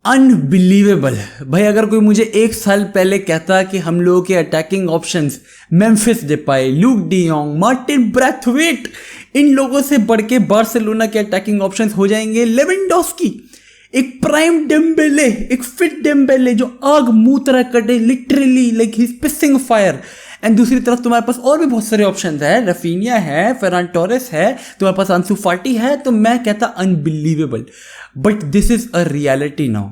Unbelievable भाई। अगर कोई मुझे एक साल पहले कहता कि हम लोगों के attacking options Memphis Depay, Luuk de Jong, Martin Braithwaite, इन लोगों से बढ़ के बार्सिलोना के अटैकिंग ऑप्शंस हो जाएंगे लेवेंडोस्की, एक प्राइम डेम्बेले, एक फिट डेम्बेले जो आग मुंह तरह कटे, literally like he is pissing fire. And दूसरी तरफ तुम्हारे पास और भी बहुत सारे ऑप्शंस है, रफीनिया है, फेरान टोरेस है, तुम्हारे पास अंसु फाटी है। तो मैं कहता unbelievable, but this is a reality now.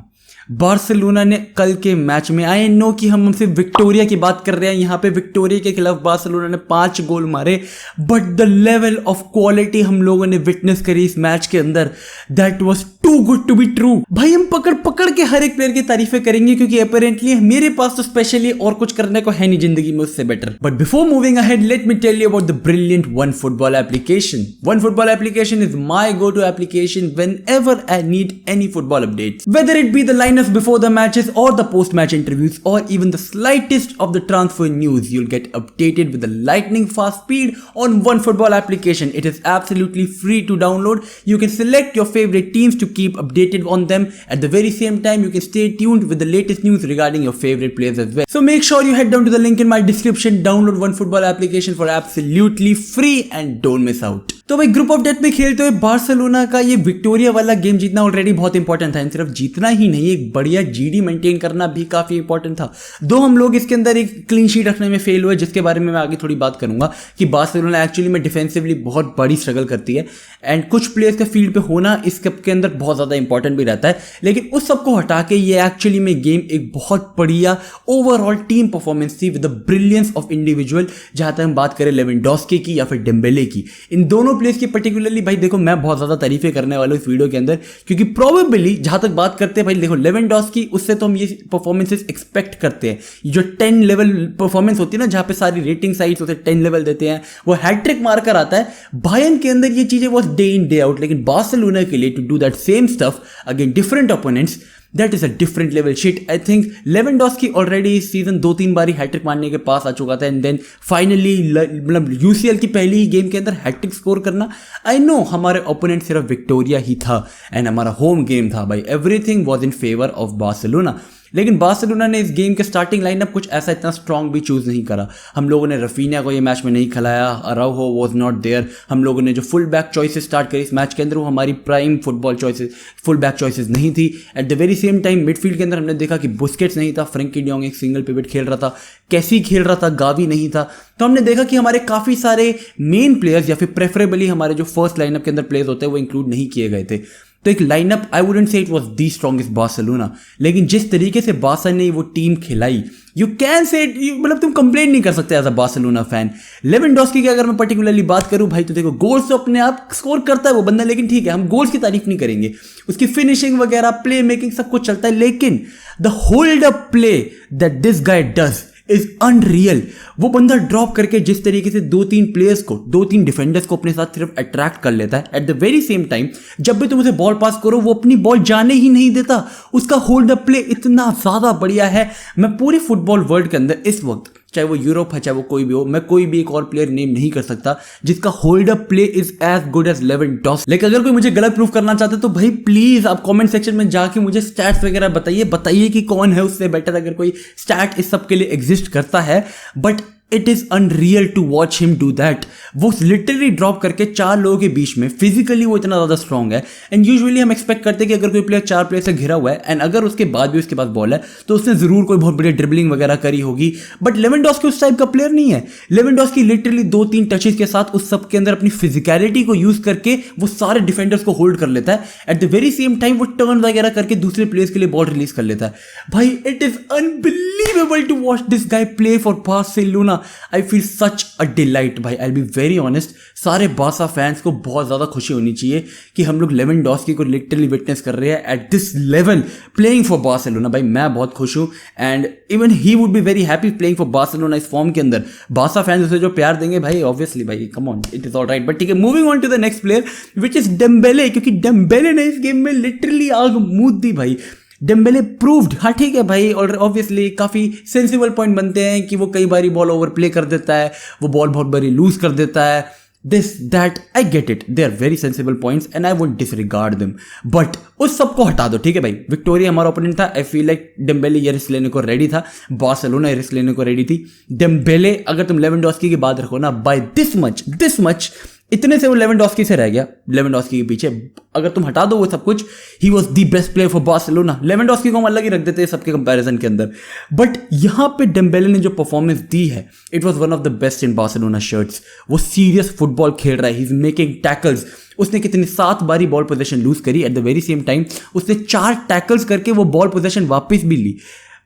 Barcelona ने कल के मैच में, आई नो कि हम सिर्फ विक्टोरिया की बात कर रहे हैं, यहाँ पे विक्टोरिया के खिलाफ बार्सिलोना ने 5 गोल मारे, but the level of quality हम लोगों ने विटनेस करी इस मैच के अंदर, that was too good to be true. भाई हम पकड़ पकड़ के हर एक प्लेयर की तारीफें करेंगे, क्योंकि अपेरेंटली मेरे पास तो स्पेशली और कुछ करने को है नहीं जिंदगी में उससे better. But before moving ahead, let me tell you about the brilliant one football application. One football application is my go to application whenever I need any football updates, whether it be the lineups before the matches or the post-match interviews or even the slightest of the transfer news. You'll get updated with the lightning fast speed on OneFootball application. It is absolutely free to download. You can select your favorite teams to keep updated on them. At the very same time, you can stay tuned with the latest news regarding your favorite players as well. So make sure you head down to the link in my description, download OneFootball application for absolutely free and don't miss out. तो भाई group of death में खेलते हुए Barcelona का ये Victoria वाला game जीतना already बहुत इंपॉर्टेंट था। सिर्फ जीतना ही नहीं, एक बढ़िया जीडी मेंटेन करना भी काफी इंपॉर्टेंट था। दो हम लोग इसके अंदर एक क्लीन शीट रखने में फेल हुए, जिसके बारे में मैं आगे थोड़ी बात करूंगा कि बार्सिलोना एक्चुअली में डिफेंसिवली बहुत बड़ी स्ट्रगल करती है एंड कुछ प्लेयर्स का फील्ड पे होना इस कप के अंदर बहुत ज्यादा इंपॉर्टेंट भी रहता है। लेकिन उस सबको हटा के ये एक्चुअली में गेम एक बहुत बढ़िया ओवरऑल टीम परफॉर्मेंस थी with the brilliance of individual. जहां तक हम बात करें लेवेंडोस्की की या फिर डेम्बेले की, इन दोनों प्लेयर्स की पर्टिकुलरली भाई देखो मैं बहुत ज्यादा तारीफें करने वाला हूं इस वीडियो के अंदर, क्योंकि प्रोबेबली जहां तक बात करते हैं भाई देखो लेवेंडोस्की, उससे तो हम ये परफॉर्मेंसेस एक्सपेक्ट करते हैं। ये जो 10 लेवल परफॉर्मेंस होती है ना, जहां पे सारी रेटिंग साइट्स उसे 10 लेवल देते हैं, वो हैट्रिक मारकर आता है। बायर्न के अंदर ये चीजें वो डे इन डे आउट, लेकिन बार्सिलोना के लिए to do that same stuff again different opponents, that is a different level shit. I think Lewandowski already इस सीजन 2-3 बारी हैट्रिक मारने के पास आ चुका था एंड देन फाइनली मतलब यूसीएल की पहली ही गेम के अंदर हैट्रिक स्कोर करना। आई नो हमारे ओपोनेंट सिर्फ विक्टोरिया ही था एंड हमारा होम गेम था भाई, everything was in favour of Barcelona. लेकिन बार्सिलोना ने इस गेम के स्टार्टिंग लाइनअप कुछ ऐसा इतना स्ट्रांग भी चूज नहीं करा। हम लोगों ने रफीनिया को ये मैच में नहीं खिलाया, अराउहो वाज नॉट देयर। हम लोगों ने जो फुल बैक चॉइसेस स्टार्ट करी इस मैच के अंदर, वो हमारी prime football choices, full back choices नहीं थी। At the very same time midfield के अंदर हमने देखा कि बुस्केट्स नहीं था, फ्रैंकी डी जोंग एक सिंगल पिवट खेल रहा था, कैसी खेल रहा था, गावी नहीं था। तो हमने देखा कि हमारे काफी सारे मेन प्लेयर्स या फिर प्रेफरेबली हमारे जो फर्स्ट लाइनअप के अंदर प्लेयर्स होते हैं वो इंक्लूड नहीं किए गए थे। तो एक lineup I wouldn't say it was the strongest Barcelona, लेकिन जिस तरीके से बार्सा ने वो टीम खिलाई, यू कैन से मतलब तुम कंप्लेन नहीं कर सकते as a Barcelona fan. Lewandowski की अगर मैं पर्टिकुलरली बात करूं भाई, तो देखो गोल्स तो अपने आप स्कोर करता है वो बंदा, लेकिन ठीक है हम गोल्स की तारीफ नहीं करेंगे, उसकी फिनिशिंग वगैरह प्ले मेकिंग सब कुछ चलता है, लेकिन the hold up play that this guy does is unreal. वो बंदा ड्रॉप करके जिस तरीके से 2-3 प्लेयर्स को, 2-3 डिफेंडर्स को अपने साथ सिर्फ अट्रैक्ट कर लेता है, at the very same time जब भी तुम उसे बॉल पास करो वो अपनी बॉल जाने ही नहीं देता। उसका होल्ड अप प्ले इतना ज्यादा बढ़िया है। मैं पूरे फुटबॉल वर्ल्ड के अंदर इस वक्त, चाहे वो यूरोप है चाहे वो कोई भी हो, मैं कोई भी एक और प्लेयर नेम नहीं कर सकता जिसका hold up play is as good as Lewandowski. लेकिन अगर कोई मुझे गलत प्रूफ करना चाहते तो भाई प्लीज आप कमेंट सेक्शन में जाके मुझे स्टैट्स वगैरह बताइए कि कौन है उससे बेटर, अगर कोई स्टैट इस सब के लिए एग्जिस्ट करता है। But it is unreal to watch him do that. वो लिटरली ड्रॉप करके 4 लोगों के बीच में, फिजिकली वो इतना ज्यादा स्ट्रॉन्ग है। एंड यूजुअली हम एक्सपेक्ट करते हैं कि अगर कोई प्लेयर 4 प्लेयर से घिरा हुआ है एंड अगर उसके बाद भी उसके पास बॉल है तो उसने जरूर कोई बहुत बढ़िया ड्रिबलिंग वगैरह करी होगी, बट लेवेंडोस्की उस टाइप का प्लेयर नहीं है। लेवेंडोस्की लिटरली 2-3 टचेस के साथ उस सब के अंदर अपनी फिजिकलिटी को यूज करके वो सारे डिफेंडर्स को होल्ड कर लेता है। At the very same time वो टर्न वगैरह करके दूसरे प्लेयर्स के लिए बॉल रिलीज कर लेता है। भाई it is unbelievable to watch this guy play for Barcelona. I feel such a delight भाई, I will be very honest. सारे बार्सा फैंस को बहुत ज्यादा खुशी होनी चाहिए कि हम लोग लेवेंडोस्की को लिटरली विटनेस कर रहे हैं at this level playing for Barcelona. भाई मैं बहुत खुश हूं and even he would be very happy playing for Barcelona इस फॉर्म के अंदर। बार्सा फैंस उसे जो प्यार देंगे भाई ऑब्वियसली भाई come on, it is alright. But ठीक है, moving on to the next player which is Dembele, क्योंकि डेम्बेले ने इस गेम में लिटरली आग मूद दी भाई। डेम्बेले प्रूव्ड, हाँ ठीक है भाई, और ऑब्वियसली काफ़ी सेंसिबल पॉइंट बनते हैं कि वो कई बारी बॉल ओवर प्ले कर देता है, वो बॉल बहुत बारी लूज कर देता है, this that, I get it, they are very sensible points and I would disregard them, but उस सबको हटा दो, ठीक है भाई। विक्टोरिया हमारा ओपोनेंट था, आई फील लाइक डेम्बेले ये रिस्क लेने को रेडी था, बार्सिलोना ये रिस्क लेने को रेडी थी। डेम्बेले अगर तुम लेवेंडोस्की की बात रखो ना, बाय दिस मच इतने से वो लेवेंडोस्की से रह गया, लेवेंडोस्की के पीछे। अगर तुम हटा दो वो सब कुछ, he was the best player for Barcelona. Lewandowski को हम अलग ही रख देते हैं सबके कंपैरिजन के अंदर, बट यहां पे डेम्बेले ने जो परफॉर्मेंस दी है, it was one of the best in Barcelona shirts. वो सीरियस फुटबॉल खेल रहा है, ही इज मेकिंग टैकल्स। उसने कितनी 7 बारी बॉल पोजीशन लूज करी, at the very same time उसने 4 टैकल्स करके वो बॉल पोजीशन वापस भी ली।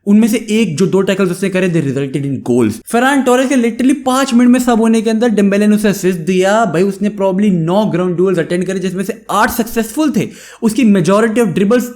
उनमें से एक जो 2 टैकल्स उसने करे, they resulted in goals. Ferran Torres के लिटरली 5 मिनट में सब होने के अंदर डेम्बेले ने उसे असिस्ट दिया भाई। उसने प्रॉब्ली 9 ग्राउंड ड्यूल्स अटेंड करे, जिसमें से 8 सक्सेसफुल थे। उसकी majority of dribbles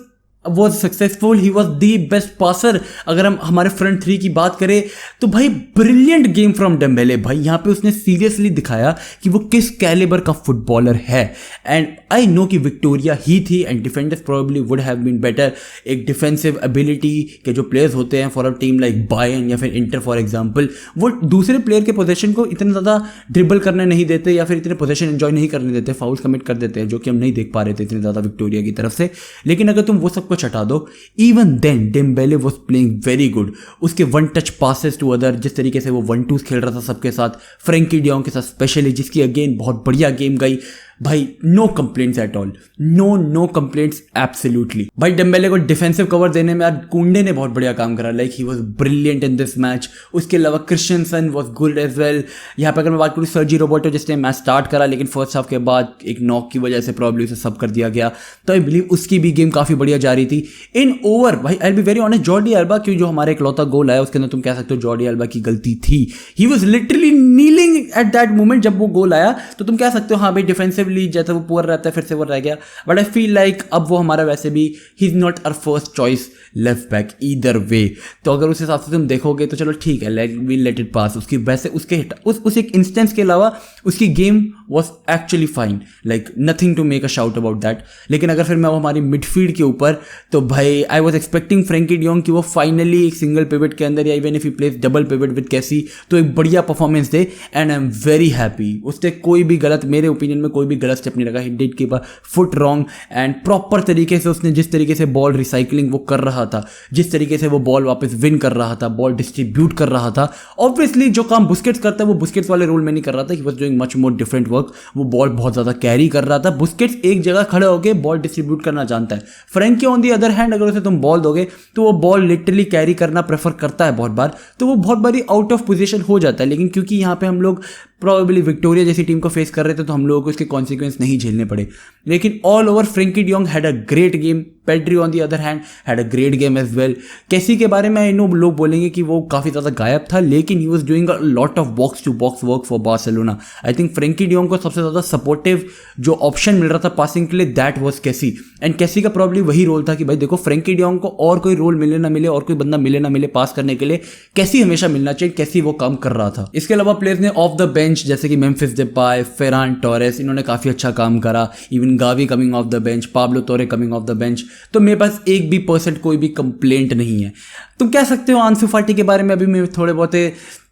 was successful, he was the best passer. अगर हम हमारे फ्रंट 3 की बात करें तो भाई ब्रिलियंट गेम फ्रॉम डेम्बेले। भाई यहाँ पे उसने सीरियसली दिखाया कि वो किस कैलिबर का फुटबॉलर है। एंड आई नो कि विक्टोरिया ही थी and defenders probably would have been better. एक डिफेंसिव एबिलिटी के जो प्लेयर्स होते हैं for a team like Bayern या फिर इंटर फॉर एग्जाम्पल, वो दूसरे प्लेयर के पोजीशन को इतने ज़्यादा ड्रिबल करने नहीं देते या फिर इतने पोजीशन एंजॉय नहीं करने देते, फाउल्स कमिट कर देते हैं, जो कि हम नहीं देख पा रहे थे इतने ज़्यादा विक्टोरिया की तरफ से। लेकिन अगर तुम वो सब कुछ हटा दो, even then Dembele was playing very good. उसके 1 टच पासेस टू अदर, जिस तरीके से वो 1-2s खेल रहा था सबके साथ, फ्रैंकी डियोंग के साथ स्पेशली, जिसकी अगेन बहुत बढ़िया गेम गई भाई। No complaints at all, no complaints absolutely. भाई डेम्बेले को डिफेंसिव कवर देने में आज कुंडे ने बहुत बढ़िया काम करा, like he was brilliant in this match. उसके अलावा Christensen was good as well. यहाँ पे अगर मैं बात करूँ सर्जी रोबर्टो, जिसने मैच स्टार्ट करा लेकिन फर्स्ट हाफ के बाद एक नॉक की वजह से प्रॉब्लम उसे सब कर दिया गया, तो आई बिलीव उसकी भी गेम काफ़ी बढ़िया जा रही थी। इन ओवर भाई I be very honest, Jordi Alba की जो हमारा इकलौता गोल आया उसके अंदर तुम कह सकते हो जॉर्डी अल्बा की गलती थी। He was literally kneeling at that moment जब वो गोल आया, तो तुम कह सकते हो हाँ भाई डिफेंसिवली जैसे वो पुअर रहता है फिर से वो रह गया। बट आई फील लाइक अब वो हमारा वैसे भी he is not our first choice left back either way. तो अगर उस हिसाब से तुम देखोगे तो चलो ठीक है, लेट इट पास। उसकी वैसे उसके उस एक इंस्टेंस के अलावा उसकी game was actually fine, like nothing to make a shout about that. लेकिन अगर फिर मैं वो हमारी मिडफील्ड के ऊपर, तो भाई I was expecting Frenkie de Jong कि वो फाइनली एक सिंगल पिवट के अंदर या even if he place double pivot with कैसी तो एक बढ़िया performance they, and I am very happy. उसने कोई भी गलत, मेरे ओपिनियन में कोई भी गलत स्टेप नहीं रखा। He did keep a foot wrong and proper तरीके से उसने जिस तरीके से बॉल रिसाइकलिंग वो कर रहा था, जिस तरीके से वो बॉल वापस विन कर रहा था, बॉल डिस्ट्रीब्यूट कर रहा था, ऑब्वियसली जो काम बुस्केट्स करता है वो बुस्केट्स वाले रोल में नहीं कर रहा था। He was doing much more different work. वो बॉल बहुत ज़्यादा कैरी कर रहा था। बुस्केट्स एक जगह खड़े होकर बॉल डिस्ट्रीब्यूट करना जानता है। Frenkie on the other hand अगर उसे तुम बॉल दोगे तो वो बॉल लिटरली कैरी करना प्रेफर करता है बहुत बार, तो वो बहुत बारी आउट ऑफ पोजीशन हो जाता है। लेकिन क्योंकि यहाँ पे हम लोग प्रोबेबली विक्टोरिया जैसी टीम को फेस कर रहे थे तो हम लोगों को इसके कॉन्सिक्वेंस नहीं झेलने पड़े। लेकिन all over Frenkie de Jong had a great game. Pedri on the other hand had a great game as well. Kessie के बारे में आई नो लोग बोलेंगे कि वो काफ़ी ज़्यादा गायब था, लेकिन he was doing a lot of box to box work for Barcelona. I think Frenkie de Jong को सबसे ज़्यादा सपोर्टिव जो ऑप्शन मिल रहा था पासिंग के लिए, दैट वॉज कैसी। एंड कैसी का प्रॉब्लम वही रोल था कि भाई देखो फ्रैंकी डियोंग को और कोई रोल मिले ना मिले, और कोई बंदा मिले ना मिले पास करने के लिए, कैसी हमेशा मिलना चाहिए, कैसी वो काम कर रहा था। इसके अलावा प्लेयर्स ने ऑफ द बेंच जैसे कि मेम्फिस डेपाय, फेरान टोरेस, इन्होंने काफ़ी अच्छा काम करा। Even Gavi coming of the bench, Pablo तोरे कमिंग ऑफ द बेंच। तो मेरे पास एक भी % कोई भी कंप्लेंट नहीं है। तुम कह सकते हो आंसू फाटी के बारे में अभी मैं थोड़े बहुत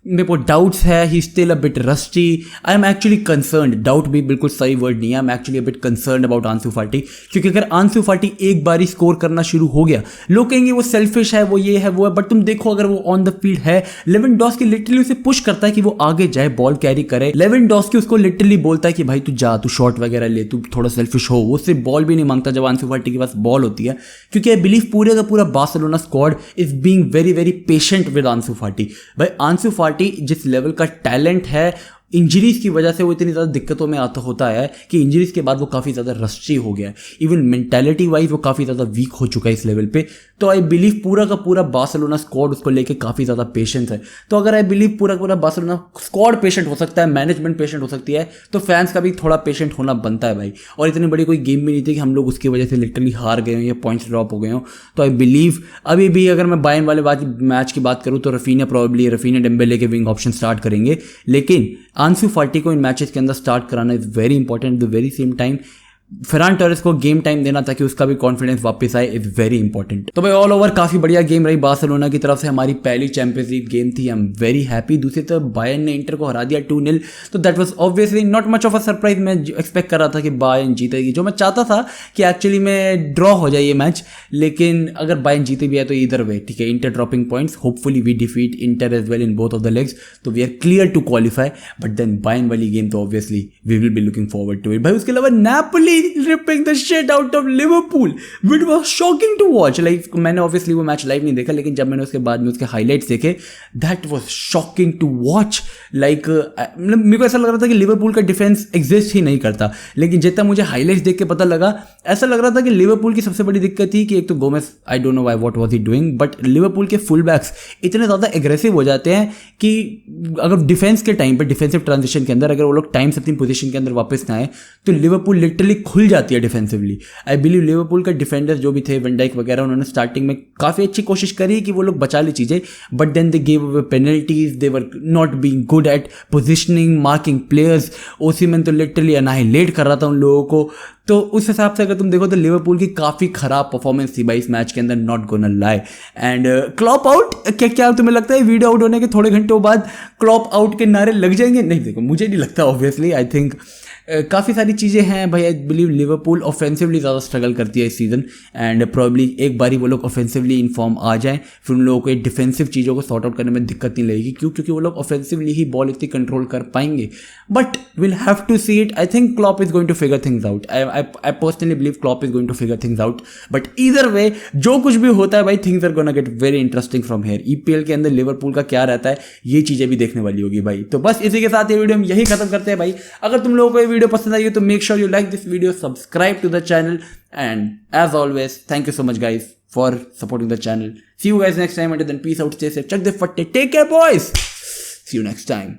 मेरे को डाउट्स है, he still a bit rusty. I am actually concerned, doubt भी बिल्कुल सही वर्ड नहीं है, I am actually a bit concerned about आंसू फाटी। क्योंकि अगर आंसू फाटी एक बारी स्कोर करना शुरू हो गया, लोग कहेंगे वो सेल्फिश है, वो ये है वो है, बट तुम देखो अगर वो ऑन द फील्ड है, लेवेंडोस्की लिटरली उसे पुश करता है कि वो आगे जाए, बॉल कैरी करे। लेवेंडोस्की उसको लिटरली बोलता है कि भाई तू जा, तू शॉट वगैरह ले, तू थोड़ा सेल्फिश हो। वो उससे बॉल भी नहीं मांगता जब आंसू फाटी के पास बॉल होती है, क्योंकि आई बिलीव पूरे का पूरा Barcelona squad is being very very patient with आंसू फाटी। भाई आंसू फाटी जिस लेवल का टैलेंट है, इंजरीज की वजह से वो इतनी ज़्यादा दिक्कतों में आता होता है कि इंजरीज के बाद वो काफ़ी ज़्यादा रस्टी हो गया है। इवन मेंटालिटी वाइज वो काफ़ी ज़्यादा वीक हो चुका है इस लेवल पे। तो आई बिलीव पूरा का पूरा बार्सिलोना स्क्वाड उसको लेके काफ़ी ज़्यादा पेशेंस है। तो अगर आई बिलीव पूरा का पूरा बार्सिलोना स्क्वाड पेशेंट हो सकता है, मैनेजमेंट पेशेंट हो सकती है, तो फैंस का भी थोड़ा पेशेंट होना बनता है भाई। और इतनी बड़ी कोई गेम भी नहीं थी कि हम लोग उसकी वजह से लिटरली हार गए हों या पॉइंट्स ड्रॉप हो गए हों। तो आई बिलीव अभी भी अगर मैं बायर्न वाले मैच की बात करूँ तो रफीना डेम्बेले के विंग ऑप्शन स्टार्ट करेंगे, लेकिन आंसू फाटी को इन मैचेस के अंदर स्टार्ट कराना is very important. At the very same time Farhan Torres को गेम टाइम देना ताकि उसका भी कॉन्फिडेंस वापस आए इज वेरी इंपॉर्टेंट। तो भाई ऑल ओवर काफी बढ़िया गेम रही बार्सिलोना की तरफ से, हमारी पहली चैंपियंस लीग गेम थी, आई एम वेरी हैप्पी। दूसरी तरफ बायर्न ने इंटर को हरा दिया 2-0, तो that was obviously not much of a surprise. मैं एक्सपेक्ट कर रहा था कि बायर्न जीतेगी, जो मैं चाहता था कि एक्चुअली में ड्रॉ हो जाए ये मैच, लेकिन अगर बायर्न जीते भी है तो इधर वे ठीक है, Inter dropping points, hopefully we defeat Inter as well in both of the legs, तो we are clear to qualify. But then Bayern वाली गेम तो obviously we will be looking forward to it. भाई उसके अलावा Napoli ripping the shit out of Liverpool, which was shocking to watch. Like मैंने obviously वो match live नहीं देखा, लेकिन जब मैंने उसके बाद में उसके हाइलाइट्स देखे, that was shocking to watch. Like मतलब मेरे को ऐसा लग रहा था कि लिवरपूल का डिफेंस एग्जिस्ट ही नहीं करता, लेकिन जितना मुझे हाइलाइट्स देख के पता लगा, ऐसा लग रहा था कि लिवरपूल की सबसे बड़ी दिक्कत थी कि एक तो Gomez, I don't know why what was he doing, but Liverpool के फुल बैक्स इतने ज़्यादा एग्रेसिव हो जाते हैं कि अगर डिफेंस के टाइम पर, डिफेंसिव ट्रांजिशन के अंदर अगर वो लोग टाइम से अपनी पोजीशन के अंदर वापस ना आए तो लिवरपूल लिटरली खुल जाती है डिफेंसिवली। आई बिलीव लिवरपूल का डिफेंडर्स जो भी थे, वैन डाइक वगैरह, उन्होंने स्टार्टिंग में काफ़ी अच्छी कोशिश करी कि वो लोग बचा ले चीज़ें, but then they gave away penalties, they were not being good at positioning, marking players. Osimhen तो लिटरली अनाहिलेट कर रहा था उन लोगों को। तो उस हिसाब से अगर तुम देखो तो लिवरपूल की काफ़ी खराब परफॉर्मेंस थी भाई इस मैच के अंदर, not gonna lie. And Klopp out, क्या तुम्हें लगता है वीडियो आउट होने के थोड़े घंटों बाद क्लॉप आउट के नारे लग जाएंगे? नहीं, देखो मुझे नहीं लगता ऑब्वियसली। आई थिंक काफ़ी सारी चीज़ें हैं भाई। आई बिलीव लिवरपूल ऑफेंसिवली ज़्यादा स्ट्रगल करती है इस सीज़न, एंड प्रॉब्ली एक बारी वो लोग ऑफेंसिवली इन फॉर्म आ जाएं, फिर उन लोगों को डिफेंसिव चीज़ों को सॉर्ट आउट करने में दिक्कत नहीं लगेगी। क्यों? क्योंकि वो लोग ऑफेंसिवली ही बॉल इतनी कंट्रोल कर पाएंगे। But will have to see it. I think Klopp is going to figure things out. I personally believe Klopp is going to figure things out. But either way जो कुछ भी होता है भाई, things are gonna get very interesting from here. EPL के अंदर Liverpool का क्या रहता है, ये चीज़ें भी देखने वाली होगी भाई। तो बस इसी के साथ ये वीडियो हम यही खत्म करते हैं भाई। अगर तुम लोगों को ये वीडियो पसंद आई तो make sure you like this video, subscribe to the channel, and as always thank you so much guys for supporting the channel. See you guys next time. Until then, peace out, stay safe, check the fatte, take care boys, see you next time.